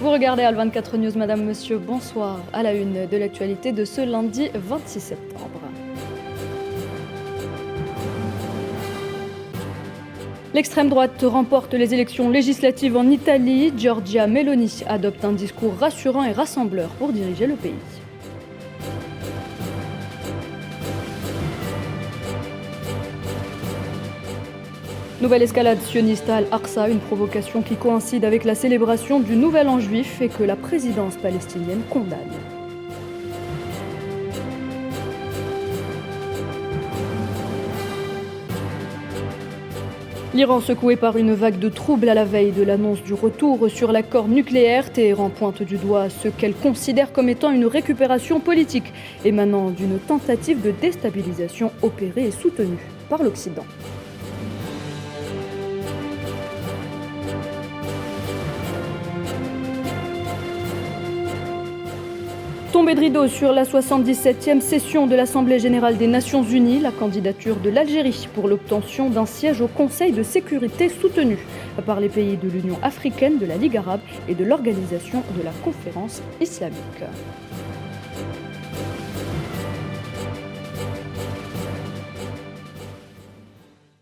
Vous regardez Al24 News, Madame, Monsieur, bonsoir. À la une de l'actualité de ce lundi 26 septembre. L'extrême droite remporte les élections législatives en Italie. Giorgia Meloni adopte un discours rassurant et rassembleur pour diriger le pays. Nouvelle escalade sioniste à Al-Aqsa, une provocation qui coïncide avec la célébration du Nouvel An juif et que la présidence palestinienne condamne. L'Iran secoué par une vague de troubles à la veille de l'annonce du retour sur l'accord nucléaire. Téhéran pointe du doigt ce qu'elle considère comme étant une récupération politique émanant d'une tentative de déstabilisation opérée et soutenue par l'Occident. Tombée de rideau sur la 77e session de l'Assemblée générale des Nations unies, la candidature de l'Algérie pour l'obtention d'un siège au Conseil de sécurité soutenu par les pays de l'Union africaine, de la Ligue arabe et de l'Organisation de la conférence islamique.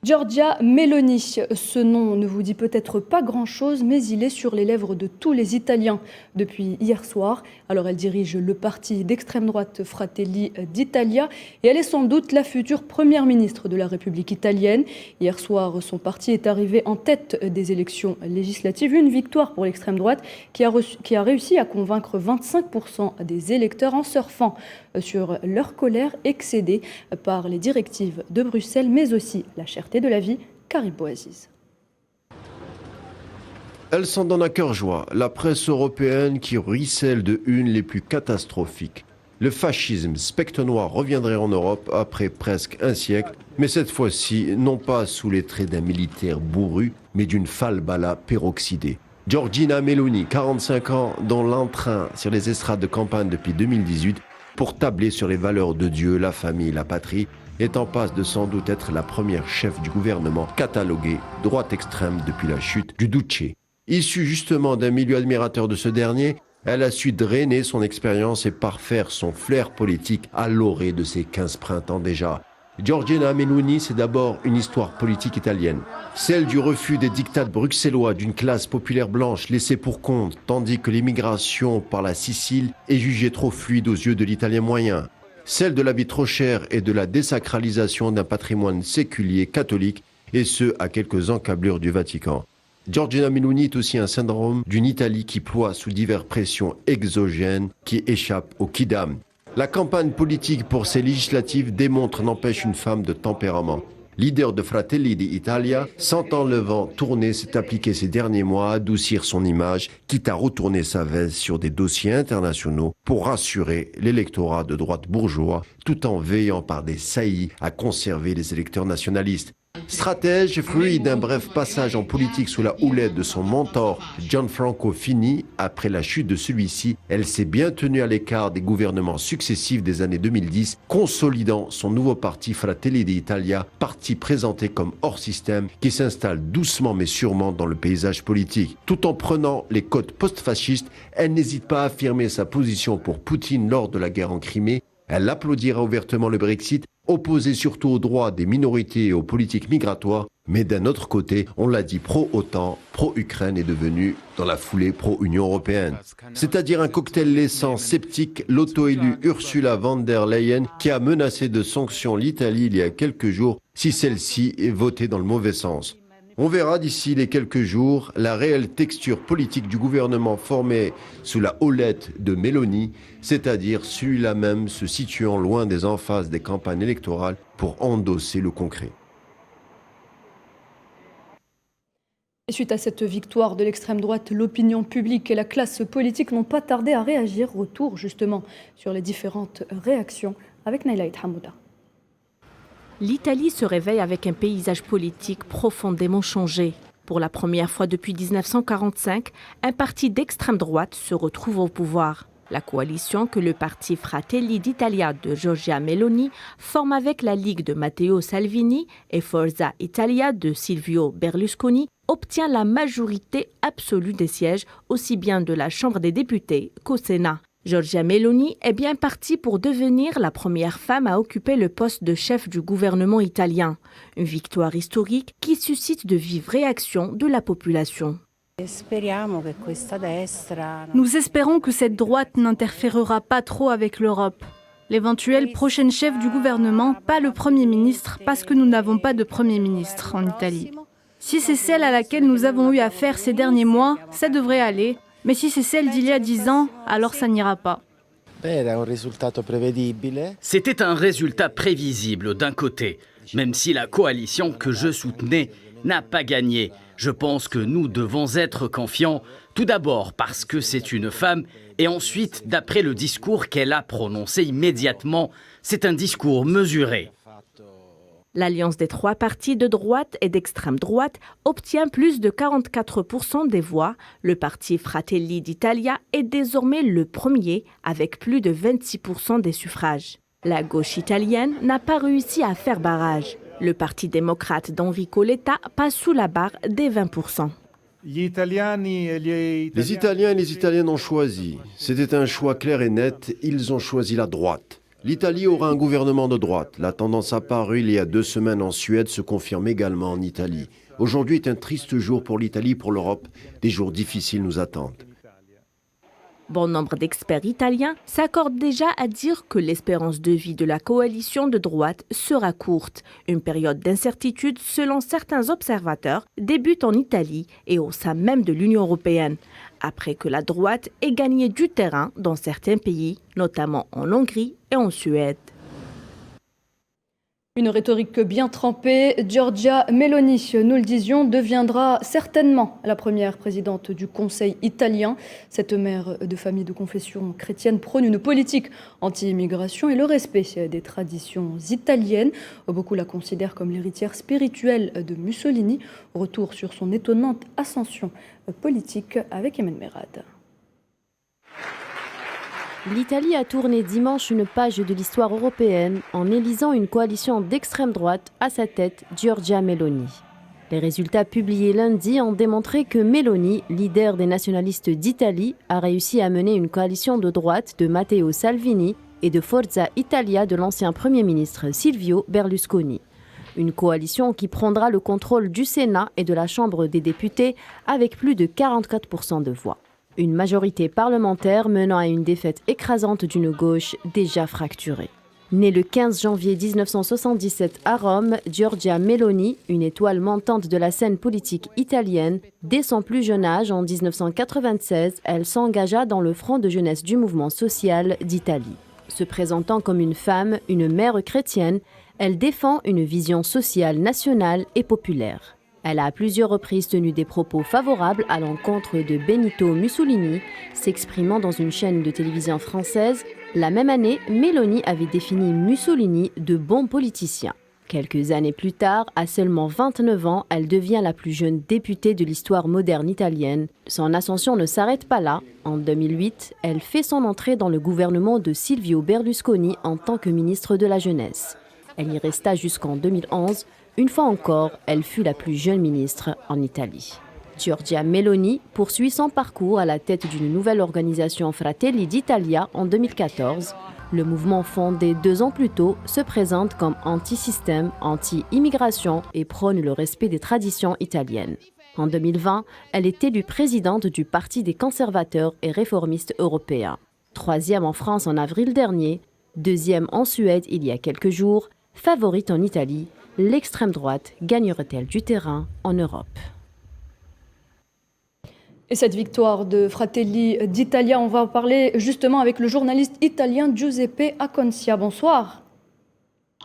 Giorgia Meloni, ce nom ne vous dit peut-être pas grand-chose, mais il est sur les lèvres de tous les Italiens depuis hier soir. Alors elle dirige le parti d'extrême droite Fratelli d'Italia et elle est sans doute la future première ministre de la République italienne. Hier soir, son parti est arrivé en tête des élections législatives, une victoire pour l'extrême droite qui a réussi à convaincre 25% des électeurs en surfant sur leur colère excédée par les directives de Bruxelles, mais aussi la cherté de la vie. Karim Bouaziz. Elles s'en donnent à cœur joie, la presse européenne qui ruisselle de unes les plus catastrophiques. Le fascisme spectre noir reviendrait en Europe après presque un siècle, mais cette fois-ci, non pas sous les traits d'un militaire bourru, mais d'une falbala peroxydée. Giorgia Meloni, 45 ans, dont l'entrain sur les estrades de campagne depuis 2018 pour tabler sur les valeurs de Dieu, la famille, la patrie, est en passe de sans doute être la première chef du gouvernement cataloguée droite extrême depuis la chute du Duce. Issue justement d'un milieu admirateur de ce dernier, elle a su drainer son expérience et parfaire son flair politique à l'orée de ses 15 printemps déjà. Giorgia Meloni, c'est d'abord une histoire politique italienne. Celle du refus des diktats bruxellois d'une classe populaire blanche laissée pour compte, tandis que l'immigration par la Sicile est jugée trop fluide aux yeux de l'italien moyen. Celle de la vie trop chère et de la désacralisation d'un patrimoine séculier catholique, et ce, à quelques encablures du Vatican. Giorgia Meloni est aussi un syndrome d'une Italie qui ploie sous diverses pressions exogènes qui échappent au quidam. La campagne politique pour ces législatives démontre n'empêche une femme de tempérament. Leader de Fratelli d'Italia, sentant le vent tourner, s'est appliqué ces derniers mois à adoucir son image, quitte à retourner sa veste sur des dossiers internationaux pour rassurer l'électorat de droite bourgeois, tout en veillant par des saillies à conserver les électeurs nationalistes. Stratège, fruit d'un bref passage en politique sous la houlette de son mentor Gianfranco Fini, après la chute de celui-ci, elle s'est bien tenue à l'écart des gouvernements successifs des années 2010, consolidant son nouveau parti Fratelli d'Italia, parti présenté comme hors système, qui s'installe doucement mais sûrement dans le paysage politique. Tout en prenant les codes post-fascistes, elle n'hésite pas à affirmer sa position pour Poutine lors de la guerre en Crimée. Elle applaudira ouvertement le Brexit, opposé surtout aux droits des minorités et aux politiques migratoires, mais d'un autre côté, on l'a dit, pro-OTAN, pro-Ukraine est devenu, dans la foulée, pro-Union européenne. C'est-à-dire un cocktail laissant sceptique l'auto-élue Ursula von der Leyen qui a menacé de sanctions l'Italie il y a quelques jours si celle-ci est votée dans le mauvais sens. On verra d'ici les quelques jours la réelle texture politique du gouvernement formé sous la houlette de Meloni, c'est-à-dire celui-là même se situant loin des emphases des campagnes électorales pour endosser le concret. Et suite à cette victoire de l'extrême droite, l'opinion publique et la classe politique n'ont pas tardé à réagir. Retour justement sur les différentes réactions avec Naila Hamouda. L'Italie se réveille avec un paysage politique profondément changé. Pour la première fois depuis 1945, un parti d'extrême droite se retrouve au pouvoir. La coalition que le parti Fratelli d'Italia de Giorgia Meloni forme avec la Ligue de Matteo Salvini et Forza Italia de Silvio Berlusconi obtient la majorité absolue des sièges, aussi bien de la Chambre des députés qu'au Sénat. Giorgia Meloni est bien partie pour devenir la première femme à occuper le poste de chef du gouvernement italien. Une victoire historique qui suscite de vives réactions de la population. Nous espérons que cette droite n'interférera pas trop avec l'Europe. L'éventuelle prochaine chef du gouvernement, pas le Premier ministre, parce que nous n'avons pas de Premier ministre en Italie. Si c'est celle à laquelle nous avons eu affaire ces derniers mois, ça devrait aller. Mais si c'est celle d'il y a 10 ans, alors ça n'ira pas. C'était un résultat prévisible d'un côté, même si la coalition que je soutenais n'a pas gagné. Je pense que nous devons être confiants, tout d'abord parce que c'est une femme, et ensuite d'après le discours qu'elle a prononcé immédiatement. C'est un discours mesuré. L'alliance des trois partis de droite et d'extrême droite obtient plus de 44% des voix. Le parti Fratelli d'Italia est désormais le premier avec plus de 26% des suffrages. La gauche italienne n'a pas réussi à faire barrage. Le parti démocrate d'Enrico Letta passe sous la barre des 20%. Les Italiens et les Italiennes ont choisi. C'était un choix clair et net. Ils ont choisi la droite. L'Italie aura un gouvernement de droite. La tendance apparue il y a 2 semaines en Suède se confirme également en Italie. Aujourd'hui est un triste jour pour l'Italie, pour l'Europe. Des jours difficiles nous attendent. Bon nombre d'experts italiens s'accordent déjà à dire que l'espérance de vie de la coalition de droite sera courte. Une période d'incertitude, selon certains observateurs, débute en Italie et au sein même de l'Union européenne, après que la droite ait gagné du terrain dans certains pays, notamment en Hongrie et en Suède. Une rhétorique bien trempée, Giorgia Meloni, nous le disions, deviendra certainement la première présidente du Conseil italien. Cette mère de famille de confession chrétienne prône une politique anti-immigration et le respect des traditions italiennes. Beaucoup la considèrent comme l'héritière spirituelle de Mussolini. Retour sur son étonnante ascension politique avec Emen Merad. L'Italie a tourné dimanche une page de l'histoire européenne en élisant une coalition d'extrême droite à sa tête, Giorgia Meloni. Les résultats publiés lundi ont démontré que Meloni, leader des nationalistes d'Italie, a réussi à mener une coalition de droite de Matteo Salvini et de Forza Italia de l'ancien Premier ministre Silvio Berlusconi. Une coalition qui prendra le contrôle du Sénat et de la Chambre des députés avec plus de 44% de voix. Une majorité parlementaire menant à une défaite écrasante d'une gauche déjà fracturée. Née le 15 janvier 1977 à Rome, Giorgia Meloni, une étoile montante de la scène politique italienne, dès son plus jeune âge, en 1996, elle s'engagea dans le front de jeunesse du mouvement social d'Italie. Se présentant comme une femme, une mère chrétienne, elle défend une vision sociale nationale et populaire. Elle a à plusieurs reprises tenu des propos favorables à l'encontre de Benito Mussolini, s'exprimant dans une chaîne de télévision française. La même année, Meloni avait défini Mussolini de bon politicien. Quelques années plus tard, à seulement 29 ans, elle devient la plus jeune députée de l'histoire moderne italienne. Son ascension ne s'arrête pas là. En 2008, elle fait son entrée dans le gouvernement de Silvio Berlusconi en tant que ministre de la Jeunesse. Elle y resta jusqu'en 2011. Une fois encore, elle fut la plus jeune ministre en Italie. Giorgia Meloni poursuit son parcours à la tête d'une nouvelle organisation Fratelli d'Italia en 2014. Le mouvement fondé 2 ans plus tôt se présente comme anti-système, anti-immigration et prône le respect des traditions italiennes. En 2020, elle est élue présidente du Parti des conservateurs et réformistes européens. 3e en France en avril dernier, 2e en Suède il y a quelques jours, favorite en Italie. L'extrême droite gagnerait-elle du terrain en Europe? Et cette victoire de Fratelli d'Italia, on va en parler justement avec le journaliste italien Giuseppe Aconcia. Bonsoir.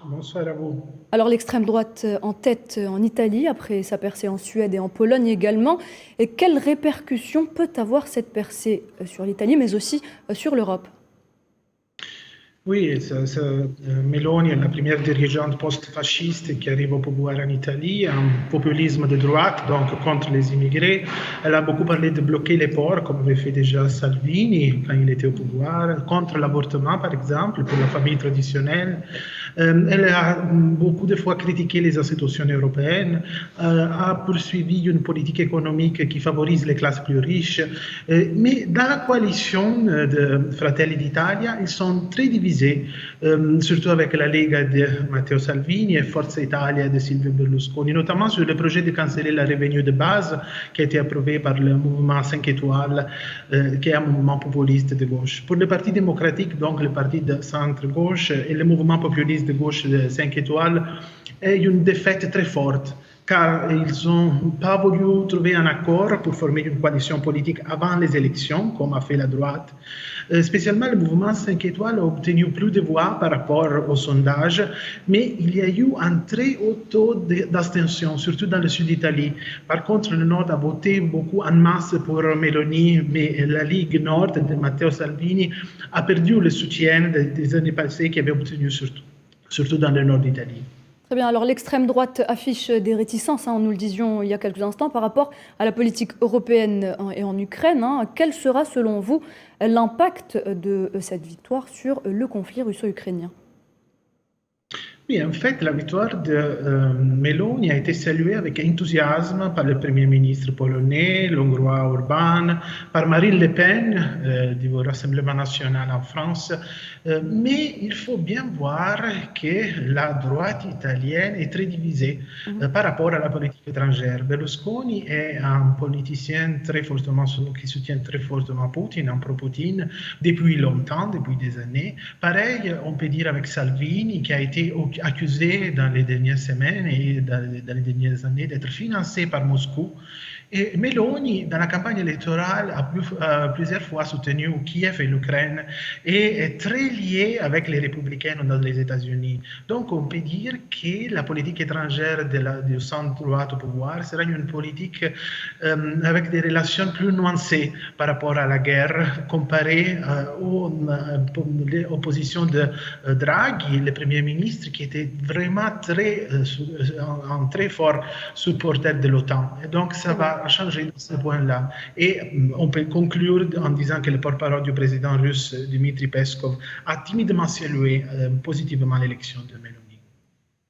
Bonsoir à vous. Alors l'extrême droite en tête en Italie, après sa percée en Suède et en Pologne également. Et quelles répercussions peut avoir cette percée sur l'Italie, mais aussi sur l'Europe? Oui, Meloni est la première dirigeante post-fasciste qui arrive au pouvoir en Italie, un populisme de droite, donc contre les immigrés. Elle a beaucoup parlé de bloquer les ports, comme avait fait déjà Salvini quand il était au pouvoir, contre l'avortement par exemple, pour la famille traditionnelle. Elle a beaucoup de fois critiqué les institutions européennes, a poursuivi une politique économique qui favorise les classes plus riches. Mais dans la coalition de Fratelli d'Italia, ils sont très divisés, surtout avec la Lega de Matteo Salvini et Forza Italia de Silvio Berlusconi, notamment sur le projet de canceller la revenu de base qui a été approuvé par le mouvement 5 étoiles, qui est un mouvement populiste de gauche. Pour le Parti démocratique, donc le parti de centre-gauche et le mouvement populiste de gauche de 5 étoiles, est une défaite très forte, car ils n'ont pas voulu trouver un accord pour former une coalition politique avant les élections, comme a fait la droite. Spécialement, le mouvement 5 étoiles a obtenu plus de voix par rapport au sondage, mais il y a eu un très haut taux d'abstention, surtout dans le sud d'Italie. Par contre, le Nord a voté beaucoup en masse pour Meloni, mais la Ligue Nord de Matteo Salvini a perdu le soutien des années passées qu'il avait obtenu surtout dans le Nord d'Italie. Très bien, alors l'extrême droite affiche des réticences, nous le disions il y a quelques instants, par rapport à la politique européenne et en Ukraine. Quel sera selon vous l'impact de cette victoire sur le conflit russo-ukrainien ? Oui, en fait, la victoire de Meloni a été saluée avec enthousiasme par le Premier ministre polonais, l'Hongrois Orban, par Marine Le Pen du Rassemblement national en France. Mais il faut bien voir que la droite italienne est très divisée par rapport à la politique étrangère. Berlusconi est un politicien qui soutient très fortement Poutine, un pro-Poutine, depuis longtemps, depuis des années. Pareil, on peut dire avec Salvini, qui a été accusé dans les dernières semaines et dans les dernières années d'être financé par Moscou. Et Meloni, dans la campagne électorale, a plusieurs fois soutenu Kiev et l'Ukraine et est très liée avec les républicains dans les États-Unis. Donc, on peut dire que la politique étrangère du centre-droite au pouvoir sera une politique avec des relations plus nuancées par rapport à la guerre, comparée aux positions de Draghi, le Premier ministre, qui était vraiment un très fort supporter de l'OTAN. Et donc, ça va changer de ce point-là. Et on peut conclure en disant que le porte-parole du président russe, Dmitry Peskov, a timidement salué positivement l'élection de Meloni.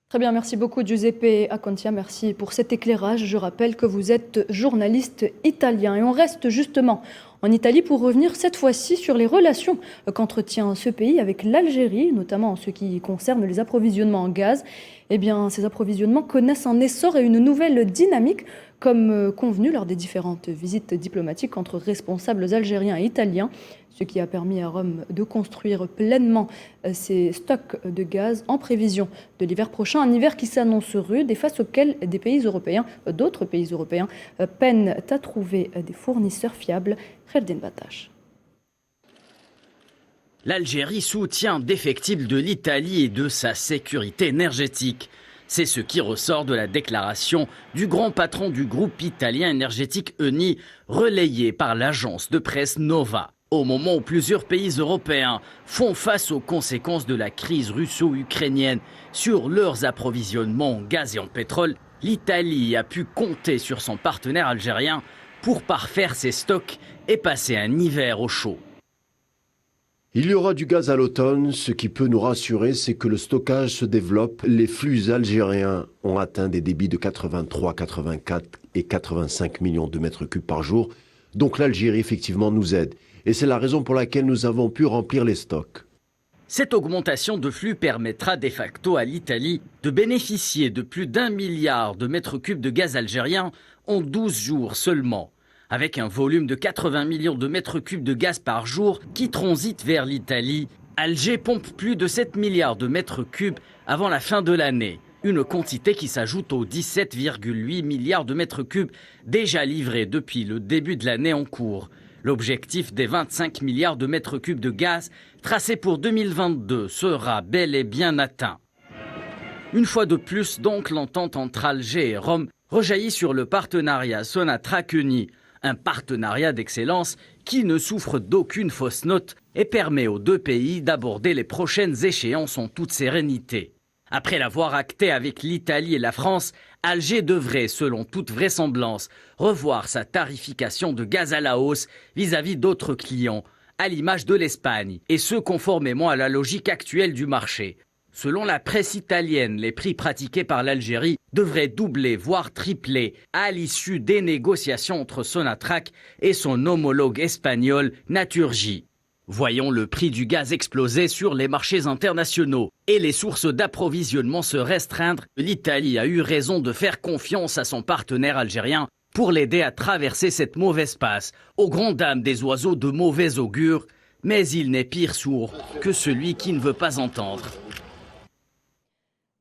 Très bien, merci beaucoup Giuseppe Acontia, merci pour cet éclairage. Je rappelle que vous êtes journaliste italien et on reste justement en Italie pour revenir cette fois-ci sur les relations qu'entretient ce pays avec l'Algérie, notamment en ce qui concerne les approvisionnements en gaz. Eh bien, ces approvisionnements connaissent un essor et une nouvelle dynamique, comme convenu lors des différentes visites diplomatiques entre responsables algériens et italiens, ce qui a permis à Rome de construire pleinement ses stocks de gaz en prévision de l'hiver prochain, un hiver qui s'annonce rude et face auquel d'autres pays européens peinent à trouver des fournisseurs fiables. Kherdin Batash. L'Algérie soutient défectible de l'Italie et de sa sécurité énergétique. C'est ce qui ressort de la déclaration du grand patron du groupe italien énergétique Eni, relayée par l'agence de presse Nova. Au moment où plusieurs pays européens font face aux conséquences de la crise russo-ukrainienne sur leurs approvisionnements en gaz et en pétrole, l'Italie a pu compter sur son partenaire algérien pour parfaire ses stocks et passer un hiver au chaud. Il y aura du gaz à l'automne. Ce qui peut nous rassurer, c'est que le stockage se développe. Les flux algériens ont atteint des débits de 83, 84 et 85 millions de mètres cubes par jour. Donc l'Algérie, effectivement, nous aide. Et c'est la raison pour laquelle nous avons pu remplir les stocks. Cette augmentation de flux permettra de facto à l'Italie de bénéficier de plus d'1 milliard de mètres cubes de gaz algérien en 12 jours seulement. Avec un volume de 80 millions de mètres cubes de gaz par jour qui transite vers l'Italie, Alger pompe plus de 7 milliards de mètres cubes avant la fin de l'année. Une quantité qui s'ajoute aux 17,8 milliards de mètres cubes déjà livrés depuis le début de l'année en cours. L'objectif des 25 milliards de mètres cubes de gaz tracé pour 2022 sera bel et bien atteint. Une fois de plus, donc, l'entente entre Alger et Rome rejaillit sur le partenariat Sonatrach-Eni, Un partenariat d'excellence qui ne souffre d'aucune fausse note et permet aux deux pays d'aborder les prochaines échéances en toute sérénité. Après l'avoir acté avec l'Italie et la France, Alger devrait, selon toute vraisemblance, revoir sa tarification de gaz à la hausse vis-à-vis d'autres clients, à l'image de l'Espagne, et ce conformément à la logique actuelle du marché. Selon la presse italienne, les prix pratiqués par l'Algérie devraient doubler, voire tripler, à l'issue des négociations entre Sonatrach et son homologue espagnol Naturgy. Voyons le prix du gaz exploser sur les marchés internationaux et les sources d'approvisionnement se restreindre. L'Italie a eu raison de faire confiance à son partenaire algérien pour l'aider à traverser cette mauvaise passe, aux grandes dames des oiseaux de mauvais augure, mais il n'est pire sourd que celui qui ne veut pas entendre.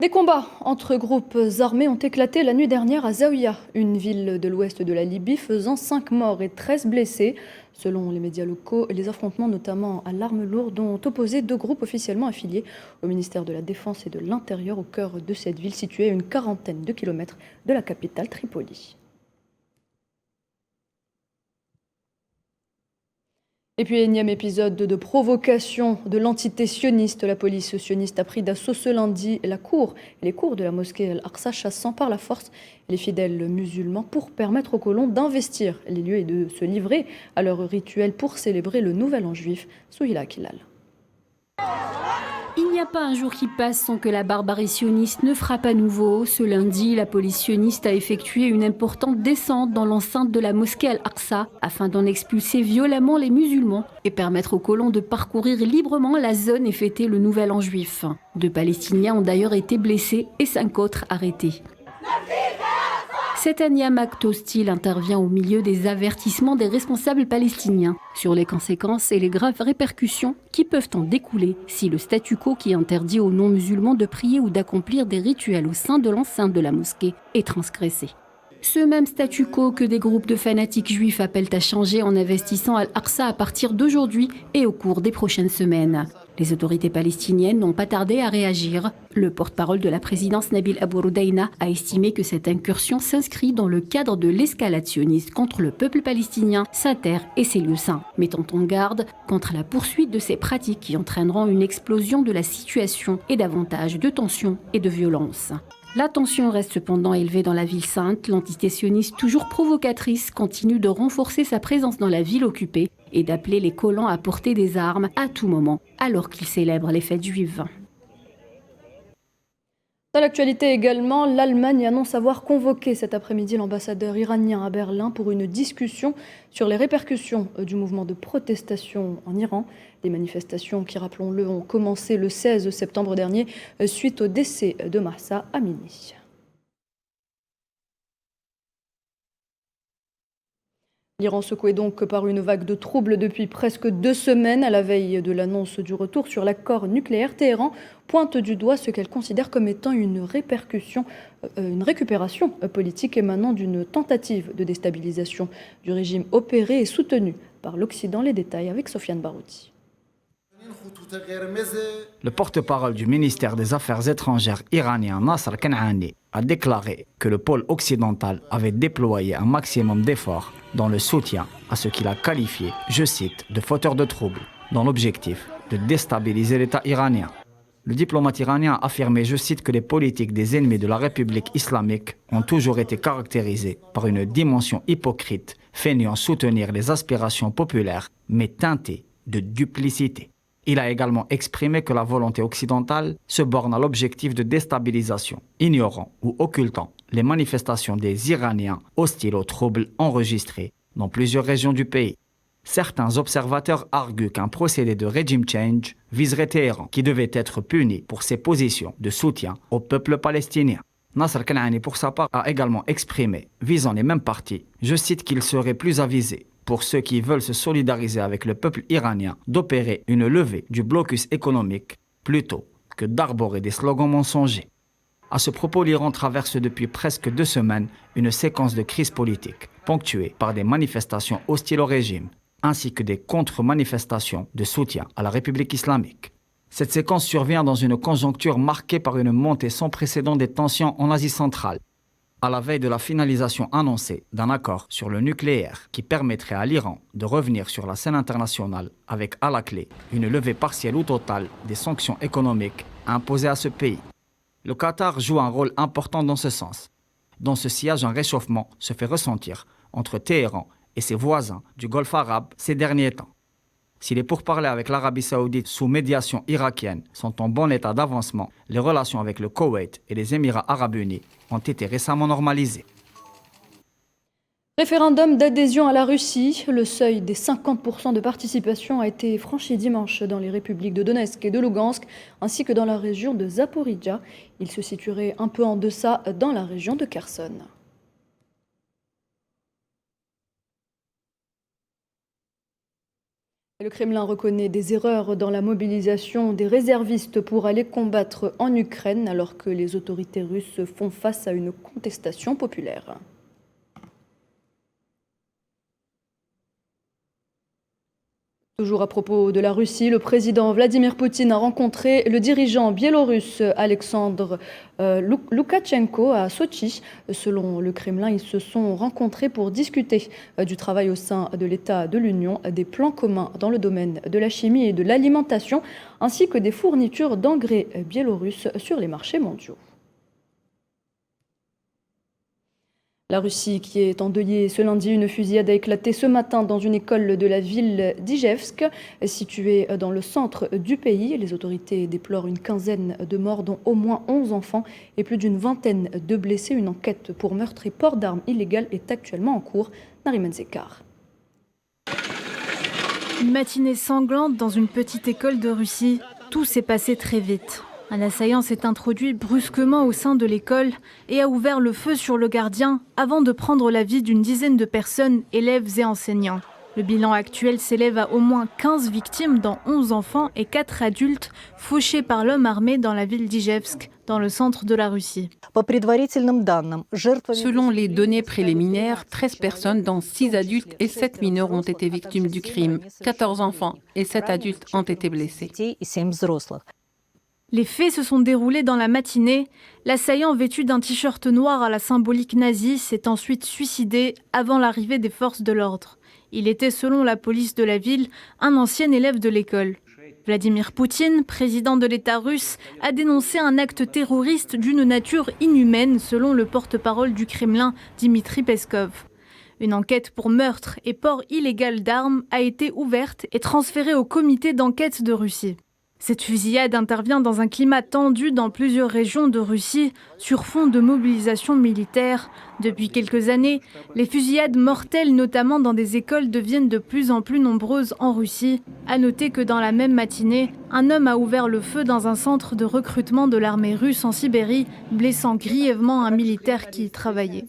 Des combats entre groupes armés ont éclaté la nuit dernière à Zaouïa, une ville de l'ouest de la Libye, faisant 5 morts et 13 blessés. Selon les médias locaux, les affrontements, notamment à l'arme lourde, ont opposé 2 groupes officiellement affiliés au ministère de la Défense et de l'Intérieur au cœur de cette ville située à une quarantaine de kilomètres de la capitale Tripoli. Et puis, énième épisode de provocation de l'entité sioniste. La police sioniste a pris d'assaut ce lundi les cours de la mosquée Al-Aqsa, chassant par la force les fidèles musulmans pour permettre aux colons d'investir les lieux et de se livrer à leur rituel pour célébrer le Nouvel An juif. Souhila Kilal. Il n'y a pas un jour qui passe sans que la barbarie sioniste ne frappe à nouveau. Ce lundi, la police sioniste a effectué une importante descente dans l'enceinte de la mosquée Al-Aqsa afin d'en expulser violemment les musulmans et permettre aux colons de parcourir librement la zone et fêter le Nouvel An juif. 2 Palestiniens ont d'ailleurs été blessés et 5 autres arrêtés. Cet énième acte hostile intervient au milieu des avertissements des responsables palestiniens sur les conséquences et les graves répercussions qui peuvent en découler si le statu quo qui interdit aux non-musulmans de prier ou d'accomplir des rituels au sein de l'enceinte de la mosquée est transgressé. Ce même statu quo que des groupes de fanatiques juifs appellent à changer en investissant Al-Aqsa à partir d'aujourd'hui et au cours des prochaines semaines. Les autorités palestiniennes n'ont pas tardé à réagir. Le porte-parole de la présidence, Nabil Abou Roudaïna, a estimé que cette incursion s'inscrit dans le cadre de l'escalade sioniste contre le peuple palestinien, sa terre et ses lieux saints, mettant en garde contre la poursuite de ces pratiques qui entraîneront une explosion de la situation et davantage de tensions et de violences. La tension reste cependant élevée dans la ville sainte. L'entité sioniste, toujours provocatrice, continue de renforcer sa présence dans la ville occupée et d'appeler les colons à porter des armes à tout moment, alors qu'ils célèbrent les fêtes juives. Dans l'actualité également, l'Allemagne annonce avoir convoqué cet après-midi l'ambassadeur iranien à Berlin pour une discussion sur les répercussions du mouvement de protestation en Iran. Des manifestations qui, rappelons-le, ont commencé le 16 septembre dernier suite au décès de Mahsa Amini. L'Iran secoué donc par une vague de troubles depuis presque 2 semaines. À la veille de l'annonce du retour sur l'accord nucléaire, Téhéran pointe du doigt ce qu'elle considère comme étant une récupération politique émanant d'une tentative de déstabilisation du régime opéré et soutenu par l'Occident. Les détails avec Sofiane Barouti. Le porte-parole du ministère des Affaires étrangères iranien Nasser Kanani a déclaré que le pôle occidental avait déployé un maximum d'efforts dans le soutien à ce qu'il a qualifié, je cite, de fauteurs de troubles, dans l'objectif de déstabiliser l'État iranien. Le diplomate iranien a affirmé, je cite, que les politiques des ennemis de la République islamique ont toujours été caractérisées par une dimension hypocrite, feignant soutenir les aspirations populaires, mais teintées de duplicité. Il a également exprimé que la volonté occidentale se borne à l'objectif de déstabilisation, ignorant ou occultant les manifestations des Iraniens hostiles aux troubles enregistrés dans plusieurs régions du pays. Certains observateurs arguent qu'un procédé de regime change viserait Téhéran, qui devait être puni pour ses positions de soutien au peuple palestinien. Nasser Kanani, pour sa part, a également exprimé, visant les mêmes partis, je cite, qu'il serait plus avisé pour ceux qui veulent se solidariser avec le peuple iranien d'opérer une levée du blocus économique plutôt que d'arborer des slogans mensongers. À ce propos, l'Iran traverse depuis presque 2 semaines une séquence de crise politique, ponctuée par des manifestations hostiles au régime, ainsi que des contre-manifestations de soutien à la République islamique. Cette séquence survient dans une conjoncture marquée par une montée sans précédent des tensions en Asie centrale. À la veille de la finalisation annoncée d'un accord sur le nucléaire qui permettrait à l'Iran de revenir sur la scène internationale avec à la clé une levée partielle ou totale des sanctions économiques imposées à ce pays. Le Qatar joue un rôle important dans ce sens. Dans ce sillage, un réchauffement se fait ressentir entre Téhéran et ses voisins du Golfe arabe ces derniers temps. Si les pourparlers avec l'Arabie saoudite sous médiation irakienne sont en bon état d'avancement, les relations avec le Koweït et les Émirats arabes unis ont été récemment normalisées. Référendum d'adhésion à la Russie. Le seuil des 50% de participation a été franchi dimanche dans les républiques de Donetsk et de Lugansk, ainsi que dans la région de Zaporijia. Il se situerait un peu en deçà dans la région de Kherson. Le Kremlin reconnaît des erreurs dans la mobilisation des réservistes pour aller combattre en Ukraine, alors que les autorités russes font face à une contestation populaire. Toujours à propos de la Russie, le président Vladimir Poutine a rencontré le dirigeant biélorusse Alexandre Loukachenko à Sotchi. Selon le Kremlin, ils se sont rencontrés pour discuter du travail au sein de l'État de l'Union, des plans communs dans le domaine de la chimie et de l'alimentation, ainsi que des fournitures d'engrais biélorusses sur les marchés mondiaux. La Russie qui est endeuillée ce lundi, une fusillade a éclaté ce matin dans une école de la ville d'Ijevsk, située dans le centre du pays. Les autorités déplorent une quinzaine de morts, dont au moins 11 enfants et plus d'une vingtaine de blessés. Une enquête pour meurtre et port d'armes illégales est actuellement en cours. Nariman Zekar. Une matinée sanglante dans une petite école de Russie. Tout s'est passé très vite. Un assaillant s'est introduit brusquement au sein de l'école et a ouvert le feu sur le gardien avant de prendre la vie d'une dizaine de personnes, élèves et enseignants. Le bilan actuel s'élève à au moins 15 victimes, dont 11 enfants et 4 adultes, fauchés par l'homme armé dans la ville d'Ijevsk, dans le centre de la Russie. Selon les données préliminaires, 13 personnes, dont 6 adultes et 7 mineurs, ont été victimes du crime. 14 enfants et 7 adultes ont été blessés. Les faits se sont déroulés dans la matinée. L'assaillant vêtu d'un t-shirt noir à la symbolique nazie s'est ensuite suicidé avant l'arrivée des forces de l'ordre. Il était, selon la police de la ville, un ancien élève de l'école. Vladimir Poutine, président de l'État russe, a dénoncé un acte terroriste d'une nature inhumaine, selon le porte-parole du Kremlin, Dmitri Peskov. Une enquête pour meurtre et port illégal d'armes a été ouverte et transférée au comité d'enquête de Russie. Cette fusillade intervient dans un climat tendu dans plusieurs régions de Russie sur fond de mobilisation militaire. Depuis quelques années, les fusillades mortelles, notamment dans des écoles, deviennent de plus en plus nombreuses en Russie. À noter que dans la même matinée, un homme a ouvert le feu dans un centre de recrutement de l'armée russe en Sibérie, blessant grièvement un militaire qui y travaillait.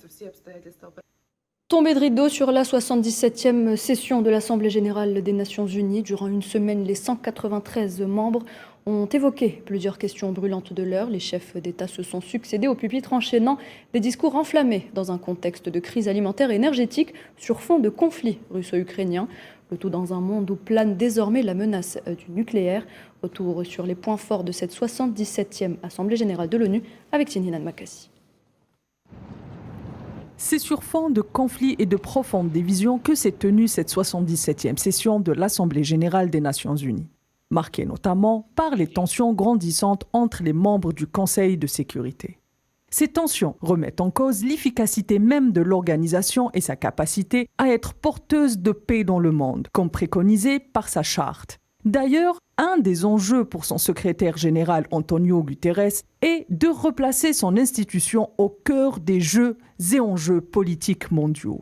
Tombée de rideau sur la 77e session de l'Assemblée générale des Nations unies. Durant une semaine, les 193 membres ont évoqué plusieurs questions brûlantes de l'heure. Les chefs d'État se sont succédés au pupitre, enchaînant des discours enflammés dans un contexte de crise alimentaire et énergétique sur fond de conflit russo-ukrainien. Le tout dans un monde où plane désormais la menace du nucléaire. Retour sur les points forts de cette 77e Assemblée générale de l'ONU avec Tinhinan Makassi. C'est sur fond de conflits et de profondes divisions que s'est tenue cette 77e session de l'Assemblée générale des Nations unies, marquée notamment par les tensions grandissantes entre les membres du Conseil de sécurité. Ces tensions remettent en cause l'efficacité même de l'organisation et sa capacité à être porteuse de paix dans le monde, comme préconisé par sa charte. D'ailleurs, un des enjeux pour son secrétaire général Antonio Guterres est de replacer son institution au cœur des jeux et enjeux politiques mondiaux.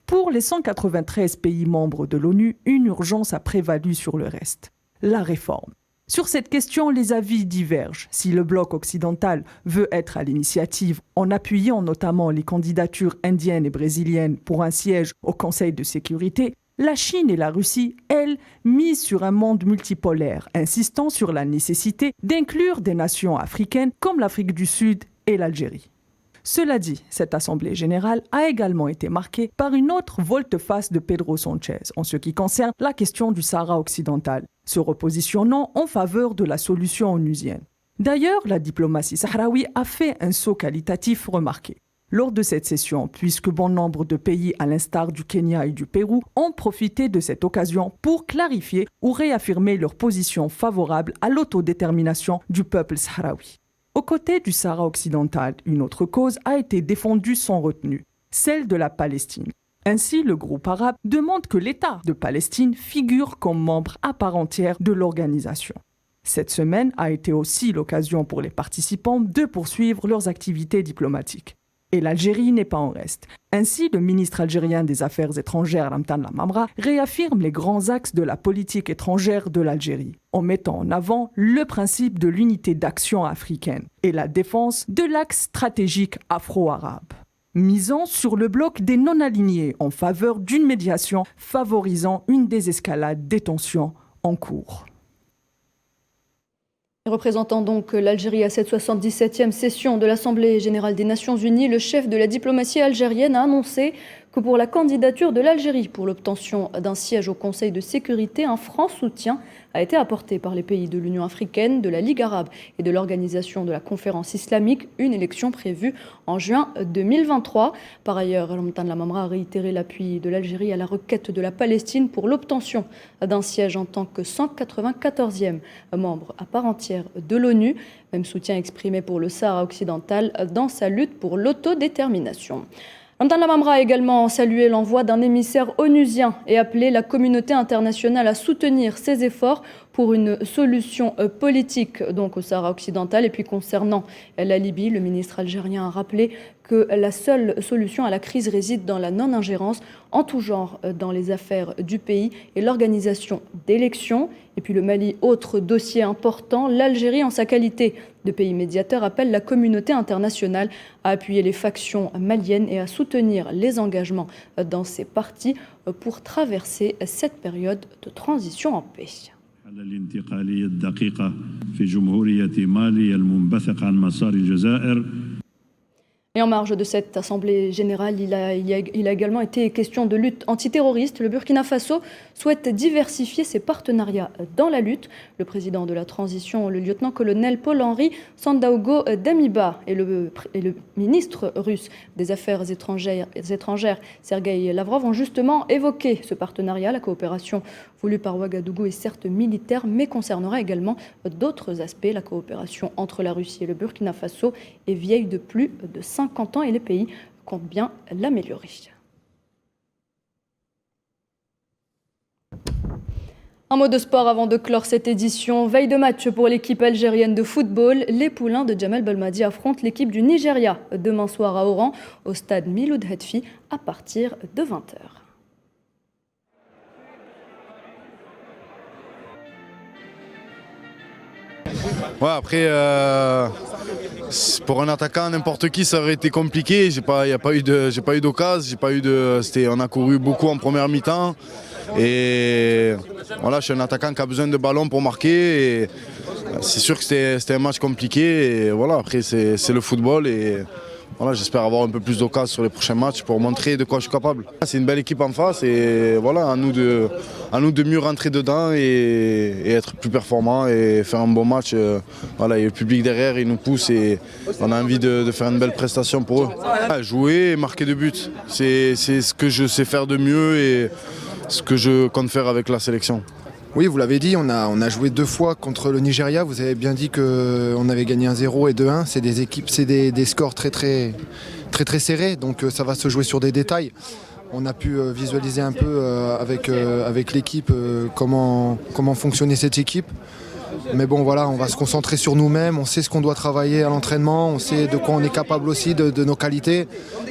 Pour les 193 pays membres de l'ONU, une urgence a prévalu sur le reste, la réforme. Sur cette question, les avis divergent. Si le bloc occidental veut être à l'initiative en appuyant notamment les candidatures indiennes et brésiliennes pour un siège au Conseil de sécurité, la Chine et la Russie, elles, misent sur un monde multipolaire, insistant sur la nécessité d'inclure des nations africaines comme l'Afrique du Sud et l'Algérie. Cela dit, cette Assemblée générale a également été marquée par une autre volte-face de Pedro Sánchez en ce qui concerne la question du Sahara occidental, se repositionnant en faveur de la solution onusienne. D'ailleurs, la diplomatie sahraoui a fait un saut qualitatif remarqué. lors de cette session, puisque bon nombre de pays, à l'instar du Kenya et du Pérou, ont profité de cette occasion pour clarifier ou réaffirmer leur position favorable à l'autodétermination du peuple sahraoui. Aux côtés du Sahara occidental, une autre cause a été défendue sans retenue, celle de la Palestine. Ainsi, le groupe arabe demande que l'État de Palestine figure comme membre à part entière de l'organisation. Cette semaine a été aussi l'occasion pour les participants de poursuivre leurs activités diplomatiques. Et l'Algérie n'est pas en reste. Ainsi, le ministre algérien des Affaires étrangères, Ramtan Lamamra, réaffirme les grands axes de la politique étrangère de l'Algérie, en mettant en avant le principe de l'unité d'action africaine et la défense de l'axe stratégique afro-arabe, misant sur le bloc des non-alignés en faveur d'une médiation favorisant une désescalade des tensions en cours. Représentant donc l'Algérie à cette 77e session de l'Assemblée générale des Nations unies, le chef de la diplomatie algérienne a annoncé que pour la candidature de l'Algérie pour l'obtention d'un siège au Conseil de sécurité, un franc soutien a été apporté par les pays de l'Union africaine, de la Ligue arabe et de l'organisation de la conférence islamique, une élection prévue en juin 2023. Par ailleurs, Ramtan Lamamra a réitéré l'appui de l'Algérie à la requête de la Palestine pour l'obtention d'un siège en tant que 194e membre à part entière de l'ONU. Même soutien exprimé pour le Sahara occidental dans sa lutte pour l'autodétermination. Ramtan Lamamra a également salué l'envoi d'un émissaire onusien et appelé la communauté internationale à soutenir ses efforts pour une solution politique donc au Sahara occidental. Et puis concernant la Libye, le ministre algérien a rappelé que la seule solution à la crise réside dans la non-ingérence en tout genre dans les affaires du pays et l'organisation d'élections. Et puis le Mali, autre dossier important, l'Algérie en sa qualité de pays médiateur appelle la communauté internationale à appuyer les factions maliennes et à soutenir les engagements dans ces partis pour traverser cette période de transition en paix. Et en marge de cette assemblée générale, il a également été question de lutte antiterroriste. Le Burkina Faso souhaite diversifier ses partenariats dans la lutte. Le président de la transition, le lieutenant-colonel Paul-Henri Sandaogo Damiba et le ministre russe des Affaires étrangères Sergueï Lavrov ont justement évoqué ce partenariat. La coopération voulue par Ouagadougou est certes militaire, mais concernera également d'autres aspects. La coopération entre la Russie et le Burkina Faso est vieille de plus de 50 ans et les pays comptent bien l'améliorer. Un mot de sport avant de clore cette édition. Veille de match pour l'équipe algérienne de football. Les poulains de Djamel Belmadi affrontent l'équipe du Nigeria demain soir à Oran, au stade Miloud Hetfi, à partir de 20h. Ouais, après, pour un attaquant, n'importe qui, ça aurait été compliqué. J'ai pas eu d'occasion, on a couru beaucoup en première mi-temps. Et voilà, je suis un attaquant qui a besoin de ballon pour marquer. Et c'est sûr que c'était un match compliqué. Et voilà, après, c'est le football. Et voilà, j'espère avoir un peu plus d'occasion sur les prochains matchs pour montrer de quoi je suis capable. C'est une belle équipe en face et voilà, à nous de mieux rentrer dedans et être plus performants et faire un bon match. Voilà, et le public derrière, il nous pousse et on a envie de faire une belle prestation pour eux. Jouer et marquer de buts, c'est ce que je sais faire de mieux et ce que je compte faire avec la sélection. Oui, vous l'avez dit, on a joué 2 fois contre le Nigeria. Vous avez bien dit qu'on avait gagné 1-0 et 2-1. C'est des équipes, c'est des scores très serrés. Donc ça va se jouer sur des détails. On a pu visualiser un peu avec l'équipe comment fonctionnait cette équipe. Mais bon, voilà, on va se concentrer sur nous-mêmes. On sait ce qu'on doit travailler à l'entraînement. On sait de quoi on est capable aussi, de nos qualités.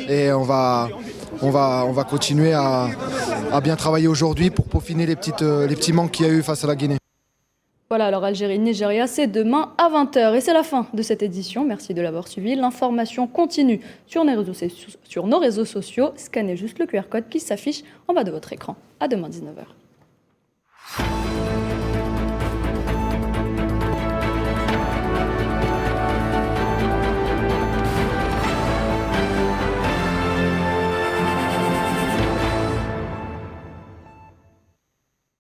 Et on va continuer à bien travailler aujourd'hui pour peaufiner les petits manques qu'il y a eu face à la Guinée. Voilà, alors Algérie-Nigeria, c'est demain à 20h. Et c'est la fin de cette édition. Merci de l'avoir suivi. L'information continue sur nos réseaux sociaux. Scannez juste le QR code qui s'affiche en bas de votre écran. À demain 19h.